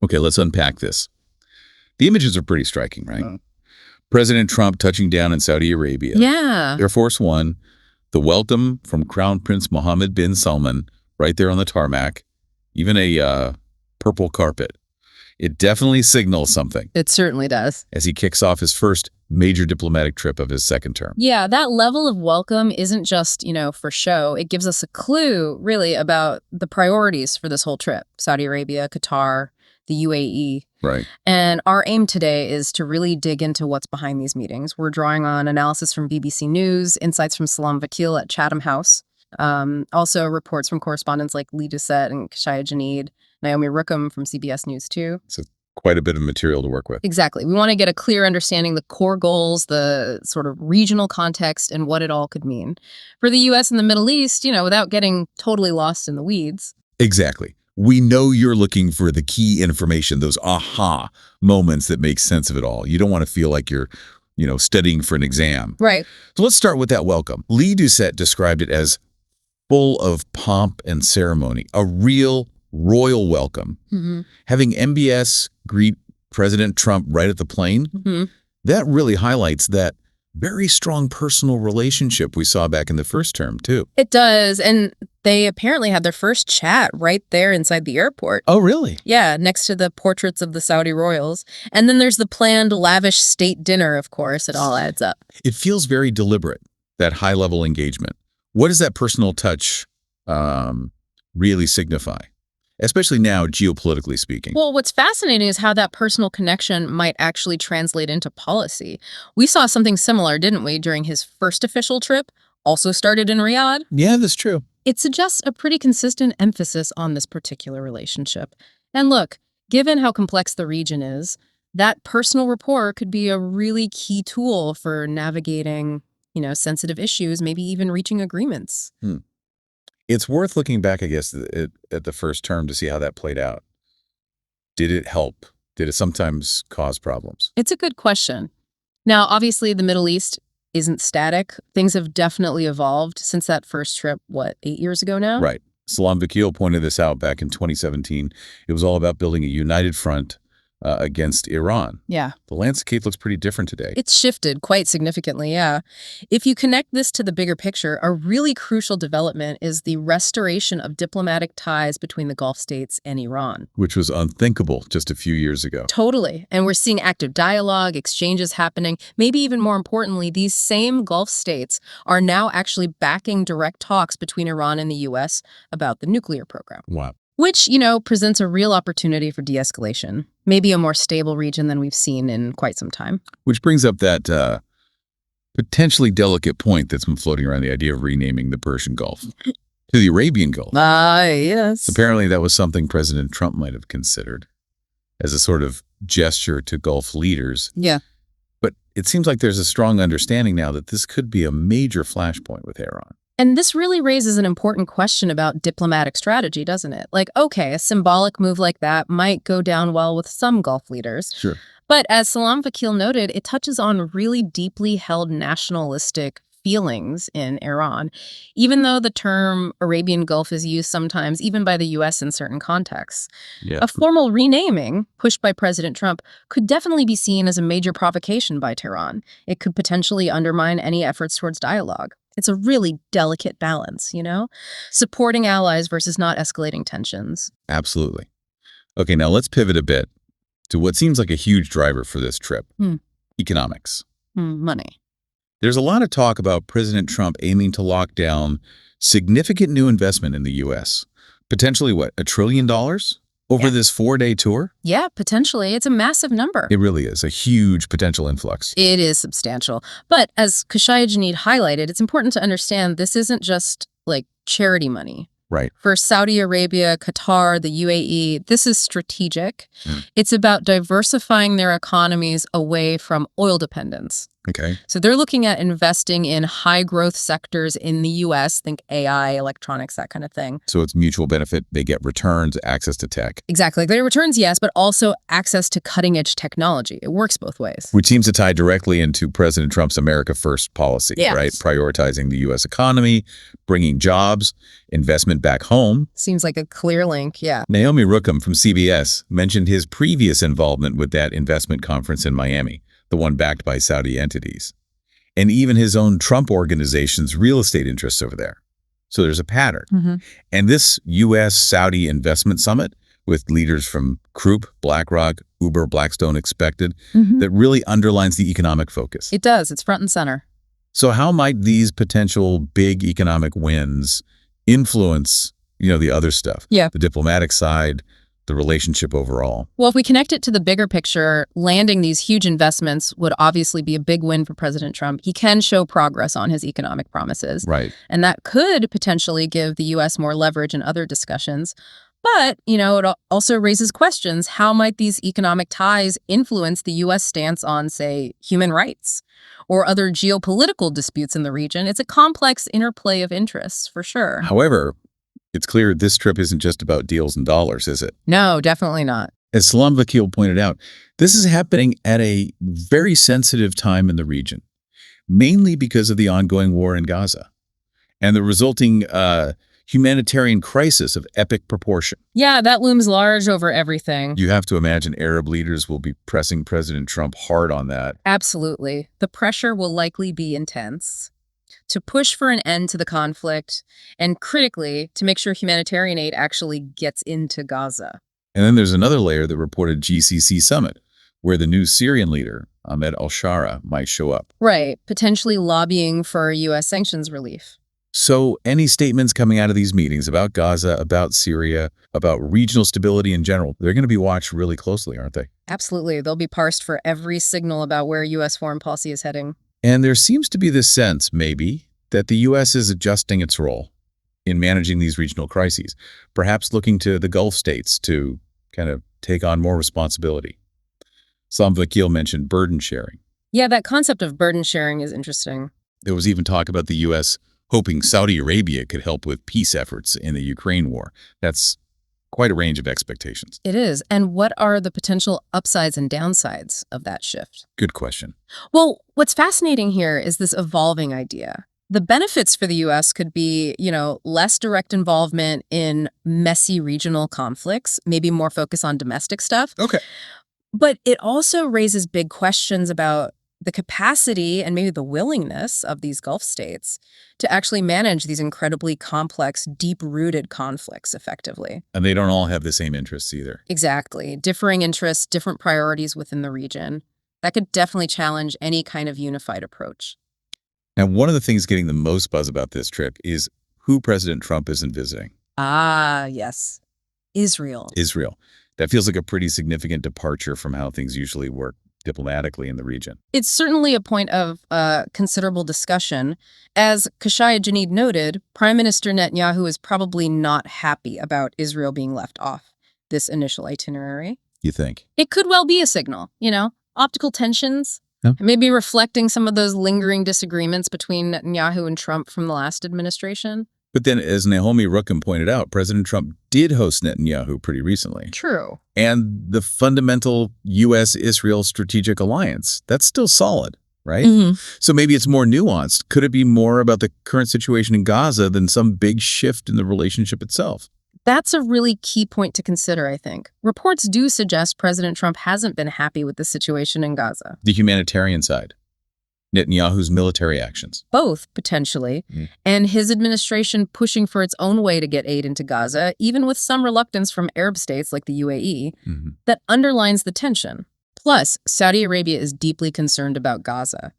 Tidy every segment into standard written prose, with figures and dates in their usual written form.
Okay, let's unpack this. The images are pretty striking, right? President Trump touching down in Saudi Arabia. Yeah. Air Force One, the welcome from Crown Prince Mohammed bin Salman right there on the tarmac, even a purple carpet. It definitely signals something It certainly does. as he kicks off his first major diplomatic trip of his second term. Yeah, that level of welcome isn't just, for show. It gives us a clue, really, about the priorities for this whole trip. Saudi Arabia, Qatar, the UAE. Right. And our aim today is to really dig into what's behind these meetings. We're drawing on analysis from BBC News, insights from Salam Vakil at Chatham House, also reports from correspondents like Lee Doucette and Kashaya Janeed, Naomi Rookham from CBS News, too. So quite a bit of material to work with. Exactly. We want to get a clear understanding, the core goals, the sort of regional context, and what it all could mean. For the U.S. and the Middle East, without getting totally lost in the weeds. Exactly. We know you're looking for the key information, those aha moments that make sense of it all. You don't want to feel like you're, studying for an exam. Right. So let's start with that welcome. Lee Doucette described it as full of pomp and ceremony, a real royal welcome. Mm-hmm. Having MBS greet President Trump right at the plane, that really highlights that very strong personal relationship we saw back in the first term, too. It does. And they apparently had their first chat right there inside the airport. Oh, really? Yeah, next to the portraits of the Saudi royals. And then there's the planned lavish state dinner, of course. It all adds up. It feels very deliberate, that high-level engagement. What does that personal touch really signify? Especially now, geopolitically speaking. Well, what's fascinating is how that personal connection might actually translate into policy. We saw something similar, didn't we, during his first official trip, also started in Riyadh? Yeah, that's true. It suggests a pretty consistent emphasis on this particular relationship. And look, given how complex the region is, that personal rapport could be a really key tool for navigating, sensitive issues, maybe even reaching agreements. It's worth looking back, I guess, at the first term to see how that played out. Did it help? Did it sometimes cause problems? It's a good question. Now, obviously, the Middle East isn't static. Things have definitely evolved since that first trip, 8 years ago now? Right. Salam Vakil pointed this out back in 2017. It was all about building a united front against Iran. Yeah. The landscape looks pretty different today. It's shifted quite significantly, yeah. If you connect this to the bigger picture, a really crucial development is the restoration of diplomatic ties between the Gulf states and Iran. Which was unthinkable just a few years ago. Totally. And we're seeing active dialogue, exchanges happening. Maybe even more importantly, these same Gulf states are now actually backing direct talks between Iran and the U.S. about the nuclear program. Wow. Which, presents a real opportunity for de-escalation. Maybe a more stable region than we've seen in quite some time. Which brings up that potentially delicate point that's been floating around, the idea of renaming the Persian Gulf to the Arabian Gulf. Yes. Apparently that was something President Trump might have considered as a sort of gesture to Gulf leaders. Yeah. But it seems like there's a strong understanding now that this could be a major flashpoint with Iran. And this really raises an important question about diplomatic strategy, doesn't it? Like, okay, a symbolic move like that might go down well with some Gulf leaders. Sure. But as Salam Vakil noted, it touches on really deeply held nationalistic feelings in Iran, even though the term Arabian Gulf is used sometimes, even by the U.S. in certain contexts. Yeah. A formal renaming pushed by President Trump could definitely be seen as a major provocation by Tehran. It could potentially undermine any efforts towards dialogue. It's a really delicate balance, supporting allies versus not escalating tensions. Absolutely. Okay, now let's pivot a bit to what seems like a huge driver for this trip, economics. Money. There's a lot of talk about President Trump aiming to lock down significant new investment in the U.S. Potentially, $1 trillion over this 4-day tour? Yeah, potentially. It's a massive number. It really is a huge potential influx. It is substantial. But as Kashaya Janeed highlighted, it's important to understand this isn't just like charity money. Right. For Saudi Arabia, Qatar, the UAE, this is strategic. It's about diversifying their economies away from oil dependence. Okay. So they're looking at investing in high growth sectors in the US, think AI, electronics, that kind of thing. So it's mutual benefit. They get returns, access to tech, Exactly. Their returns, yes, but also access to cutting edge technology. It works both ways. which seems to tie directly into President Trump's America First policy, Yes. right? Prioritizing the U.S. economy, bringing jobs, investment back home. Seems like a clear link. Yeah. Naomi Rookham from CBS mentioned his previous involvement with that investment conference in Miami, the one backed by Saudi entities, and even his own Trump organization's real estate interests over there. So there's a pattern. Mm-hmm. And this U.S.-Saudi investment summit with leaders from Krupp, BlackRock, Uber, Blackstone expected, that really underlines the economic focus. It does. It's front and center. So how might these potential big economic wins influence, the other stuff? Yeah. The diplomatic side, the relationship overall. Well, if we connect it to the bigger picture, landing these huge investments would obviously be a big win for President Trump. He can show progress on his economic promises. Right. And that could potentially give the U.S. more leverage in other discussions. But, it also raises questions. How might these economic ties influence the U.S. stance on, say, human rights or other geopolitical disputes in the region? It's a complex interplay of interests, for sure. However, it's clear this trip isn't just about deals and dollars, is it? No, definitely not. As Salam Vakil pointed out, this is happening at a very sensitive time in the region, mainly because of the ongoing war in Gaza and the resulting humanitarian crisis of epic proportion. Yeah, that looms large over everything. You have to imagine Arab leaders will be pressing President Trump hard on that. Absolutely. The pressure will likely be intense to push for an end to the conflict and, critically, to make sure humanitarian aid actually gets into Gaza. And then there's another layer that reported GCC summit, where the new Syrian leader, Ahmed al-Shara, might show up. Right, potentially lobbying for U.S. sanctions relief. So any statements coming out of these meetings about Gaza, about Syria, about regional stability in general, they're going to be watched really closely, aren't they? Absolutely. They'll be parsed for every signal about where U.S. foreign policy is heading. And there seems to be this sense, maybe, that the U.S. is adjusting its role in managing these regional crises, perhaps looking to the Gulf states to kind of take on more responsibility. Salam Vakil mentioned burden sharing. Yeah, that concept of burden sharing is interesting. There was even talk about the U.S. hoping Saudi Arabia could help with peace efforts in the Ukraine war. That's quite a range of expectations. It is. And what are the potential upsides and downsides of that shift? Good question. Well, what's fascinating here is this evolving idea. The benefits for the U.S. could be, less direct involvement in messy regional conflicts, maybe more focus on domestic stuff. Okay. But it also raises big questions about the capacity and maybe the willingness of these Gulf states to actually manage these incredibly complex, deep-rooted conflicts effectively. And they don't all have the same interests either. Exactly. Differing interests, different priorities within the region. That could definitely challenge any kind of unified approach. Now, one of the things getting the most buzz about this trip is who President Trump isn't visiting. Ah, yes. Israel. Israel. That feels like a pretty significant departure from how things usually work diplomatically in the region. It's certainly a point of considerable discussion. As Kashaya Janid noted, Prime Minister Netanyahu is probably not happy about Israel being left off this initial itinerary. You think? It could well be a signal, optical tensions, Yeah. maybe reflecting some of those lingering disagreements between Netanyahu and Trump from the last administration. But then, as Naomi Rookham pointed out, President Trump did host Netanyahu pretty recently. True. And the fundamental U.S.-Israel strategic alliance, that's still solid, right? Mm-hmm. So maybe it's more nuanced. Could it be more about the current situation in Gaza than some big shift in the relationship itself? That's a really key point to consider, I think. Reports do suggest President Trump hasn't been happy with the situation in Gaza. The humanitarian side, Netanyahu's military actions. Both, potentially, and his administration pushing for its own way to get aid into Gaza, even with some reluctance from Arab states like the UAE, that underlines the tension. Plus, Saudi Arabia is deeply concerned about Gaza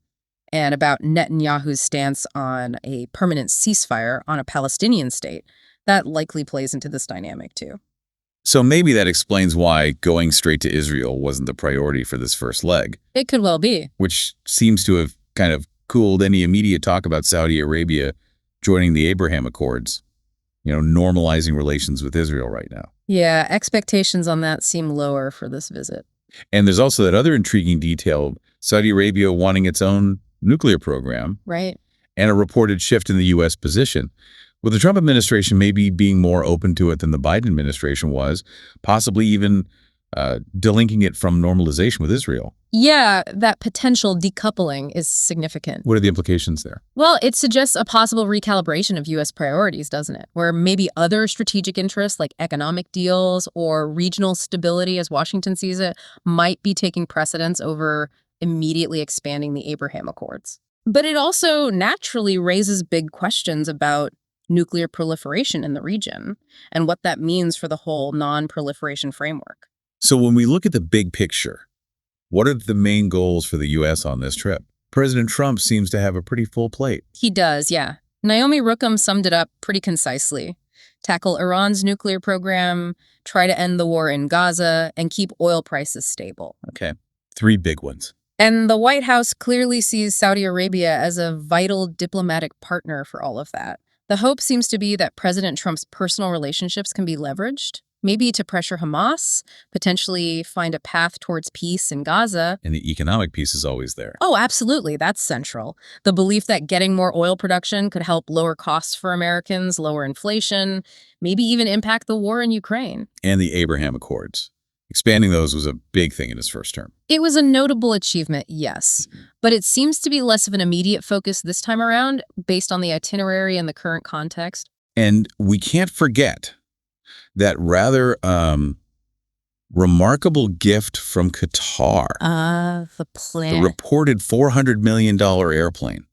and about Netanyahu's stance on a permanent ceasefire on a Palestinian state. That likely plays into this dynamic, too. So maybe that explains why going straight to Israel wasn't the priority for this first leg, It could well be. which seems to have kind of cooled any immediate talk about Saudi Arabia joining the Abraham Accords, normalizing relations with Israel right now. Yeah, expectations on that seem lower for this visit. And there's also that other intriguing detail, Saudi Arabia wanting its own nuclear program Right. and a reported shift in the U.S. position. With the Trump administration maybe being more open to it than the Biden administration was, possibly even delinking it from normalization with Israel. Yeah, that potential decoupling is significant. What are the implications there? Well, it suggests a possible recalibration of U.S. priorities, doesn't it? Where maybe other strategic interests like economic deals or regional stability, as Washington sees it, might be taking precedence over immediately expanding the Abraham Accords. But it also naturally raises big questions about nuclear proliferation in the region and what that means for the whole non-proliferation framework. So when we look at the big picture, what are the main goals for the U.S. on this trip? President Trump seems to have a pretty full plate. He does, yeah. Naomi Rookham summed it up pretty concisely. Tackle Iran's nuclear program, try to end the war in Gaza, and keep oil prices stable. Okay, 3 big ones. And the White House clearly sees Saudi Arabia as a vital diplomatic partner for all of that. The hope seems to be that President Trump's personal relationships can be leveraged, maybe to pressure Hamas, potentially find a path towards peace in Gaza. And the economic piece is always there. Oh, absolutely. That's central. The belief that getting more oil production could help lower costs for Americans, lower inflation, maybe even impact the war in Ukraine. And the Abraham Accords. Expanding those was a big thing in his first term. It was a notable achievement, yes, but it seems to be less of an immediate focus this time around based on the itinerary and the current context. And we can't forget that rather remarkable gift from Qatar, The the plan. reported $400 million airplane.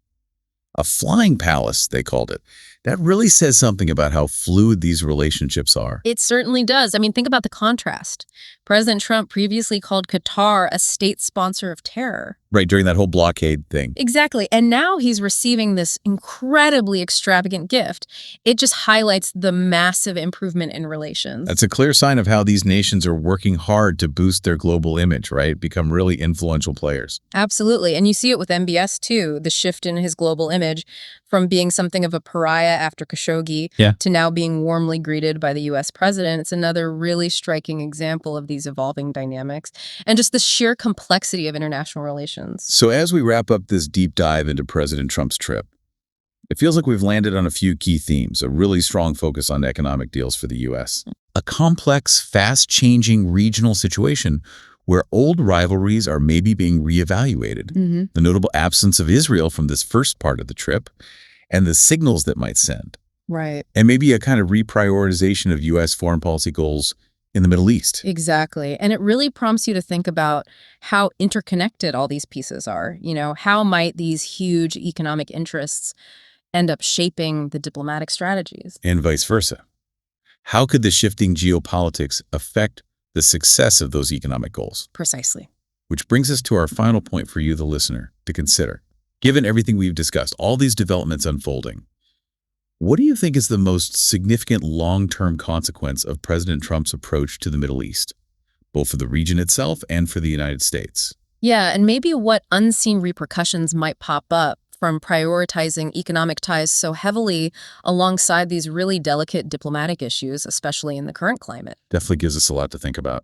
A flying palace, they called it. That really says something about how fluid these relationships are. It certainly does. I mean, think about the contrast. President Trump previously called Qatar a state sponsor of terror. Right, during that whole blockade thing. Exactly. And now he's receiving this incredibly extravagant gift. It just highlights the massive improvement in relations. That's a clear sign of how these nations are working hard to boost their global image, right? Become really influential players. Absolutely. And you see it with MBS too, the shift in his global image from being something of a pariah after Khashoggi to now being warmly greeted by the U.S. president. It's another really striking example of these evolving dynamics and just the sheer complexity of international relations. So as we wrap up this deep dive into President Trump's trip, it feels like we've landed on a few key themes, a really strong focus on economic deals for the U.S. A complex, fast-changing regional situation where old rivalries are maybe being reevaluated. The notable absence of Israel from this first part of the trip and the signals that might send. Right. And maybe a kind of reprioritization of U.S. foreign policy goals in the Middle East. Exactly. And it really prompts you to think about how interconnected all these pieces are. You know, how might these huge economic interests end up shaping the diplomatic strategies? And vice versa. How could the shifting geopolitics affect the success of those economic goals? Precisely. Which brings us to our final point for you, the listener, to consider. Given everything we've discussed, all these developments unfolding, what do you think is the most significant long-term consequence of President Trump's approach to the Middle East, both for the region itself and for the United States? Yeah, and maybe what unseen repercussions might pop up from prioritizing economic ties so heavily alongside these really delicate diplomatic issues, especially in the current climate. Definitely gives us a lot to think about.